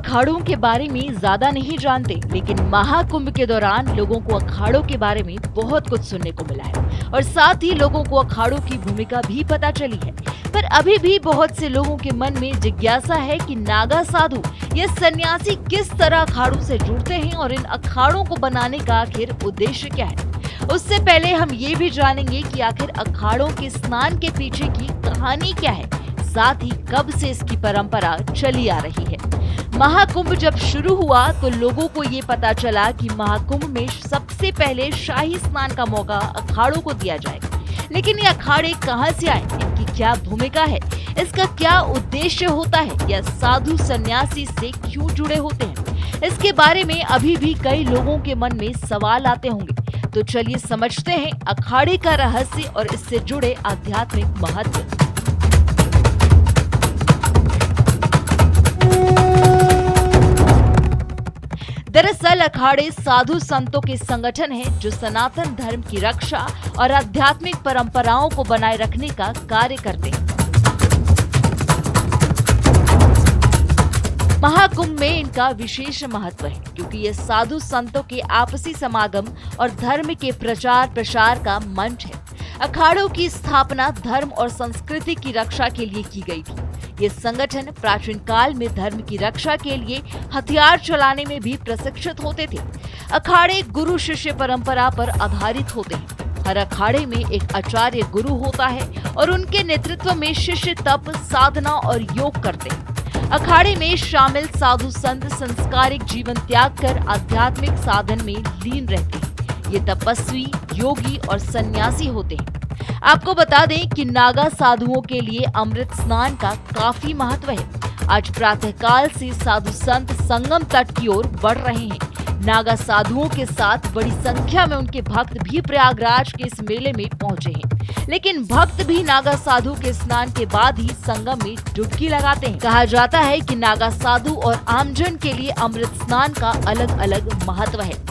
अखाड़ों के बारे में ज्यादा नहीं जानते, लेकिन महाकुंभ के दौरान लोगों को अखाड़ों के बारे में बहुत कुछ सुनने को मिला है और साथ ही लोगों को अखाड़ों की भूमिका भी पता चली है। पर अभी भी बहुत से लोगों के मन में जिज्ञासा है कि नागा साधु या सन्यासी किस तरह अखाड़ों से जुड़ते हैं और इन अखाड़ों को बनाने का आखिर उद्देश्य क्या है। उससे पहले हम ये भी जानेंगे कि आखिर अखाड़ों के स्नान के पीछे की कहानी क्या है, साथ ही कब से इसकी परंपरा चली आ रही है। महाकुंभ जब शुरू हुआ तो लोगों को ये पता चला कि महाकुंभ में सबसे पहले शाही स्नान का मौका अखाड़ों को दिया जाएगा। लेकिन ये अखाड़े कहां से आए, इनकी क्या भूमिका है, इसका क्या उद्देश्य होता है या साधु सन्यासी से क्यों जुड़े होते हैं, इसके बारे में अभी भी कई लोगों के मन में सवाल आते होंगे। तो चलिए समझते हैं अखाड़े का रहस्य और इससे जुड़े आध्यात्मिक महत्व। दरअसल अखाड़े साधु संतों के संगठन हैं जो सनातन धर्म की रक्षा और आध्यात्मिक परंपराओं को बनाए रखने का कार्य करते हैं। महाकुंभ में इनका विशेष महत्व है क्योंकि ये साधु संतों के आपसी समागम और धर्म के प्रचार प्रसार का मंच है। अखाड़ों की स्थापना धर्म और संस्कृति की रक्षा के लिए की गई थी। ये संगठन प्राचीन काल में धर्म की रक्षा के लिए हथियार चलाने में भी प्रशिक्षित होते थे। अखाड़े गुरु शिष्य परंपरा पर आधारित होते हैं। हर अखाड़े में एक आचार्य गुरु होता है और उनके नेतृत्व में शिष्य तप, साधना और योग करते हैं। अखाड़े में शामिल साधु संत संस्कारिक जीवन त्याग कर आध्यात्मिक साधन में लीन रहते हैं। ये तपस्वी, योगी और सन्यासी होते हैं। आपको बता दें कि नागा साधुओं के लिए अमृत स्नान का काफी महत्व है। आज प्रातःकाल से साधु संत संगम तट की ओर बढ़ रहे हैं। नागा साधुओं के साथ बड़ी संख्या में उनके भक्त भी प्रयागराज के इस मेले में पहुंचे हैं। लेकिन भक्त भी नागा साधु के स्नान के बाद ही संगम में डुबकी लगाते हैं। कहा जाता है कि नागा साधु और आमजन के लिए अमृत स्नान का अलग अलग महत्व है।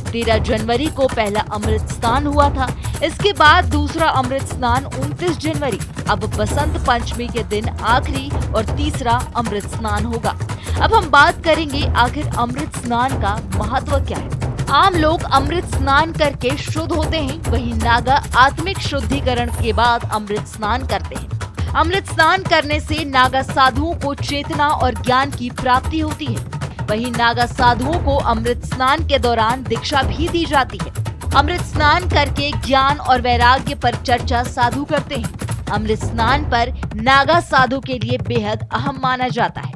13 जनवरी को पहला अमृत स्नान हुआ था। इसके बाद दूसरा अमृत स्नान 29 जनवरी, अब बसंत पंचमी के दिन आखिरी और तीसरा अमृत स्नान होगा। अब हम बात करेंगे आखिर अमृत स्नान का महत्व क्या है। आम लोग अमृत स्नान करके शुद्ध होते हैं, वहीं नागा आत्मिक शुद्धिकरण के बाद अमृत स्नान करते हैं। अमृत स्नान करने से नागा साधुओं को चेतना और ज्ञान की प्राप्ति होती है। वहीं नागा साधुओं को अमृत स्नान के दौरान दीक्षा भी दी जाती है। अमृत स्नान करके ज्ञान और वैराग्य पर चर्चा साधु करते हैं। अमृत स्नान पर नागा साधु के लिए बेहद अहम माना जाता है।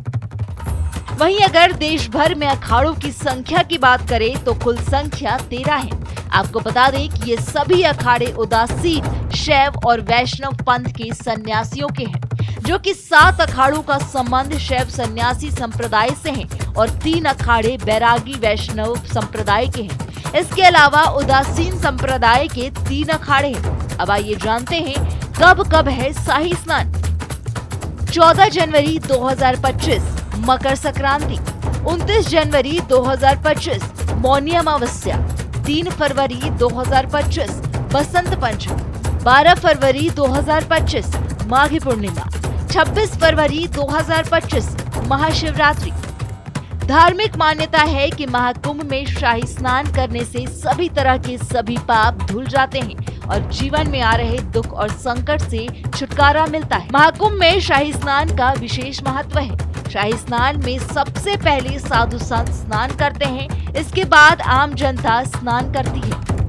वहीं अगर देश भर में अखाड़ों की संख्या की बात करें तो कुल संख्या 13 है। आपको बता दें कि ये सभी अखाड़े उदासीन शैव और वैष्णव पंथ के सन्यासियों के हैं, जो कि 7 अखाड़ों का संबंध शैव सन्यासी संप्रदाय से है और 3 अखाड़े बैरागी वैष्णव संप्रदाय के हैं। इसके अलावा उदासीन संप्रदाय के 3 अखाड़े हैं। अब आइए जानते हैं कब कब है शाही स्नान। 14 जनवरी 2025 मकर संक्रांति, 29 जनवरी 2025 मौनी अमावस्या, 3 फरवरी 2025 बसंत पंचमी, 12 फरवरी 2025 माघी पूर्णिमा, 26 फरवरी 2025 महाशिवरात्रि। धार्मिक मान्यता है कि महाकुंभ में शाही स्नान करने से सभी तरह के सभी पाप धुल जाते हैं और जीवन में आ रहे दुख और संकट से छुटकारा मिलता है। महाकुंभ में शाही स्नान का विशेष महत्व है। शाही स्नान में सबसे पहले साधु संत स्नान करते हैं, इसके बाद आम जनता स्नान करती है।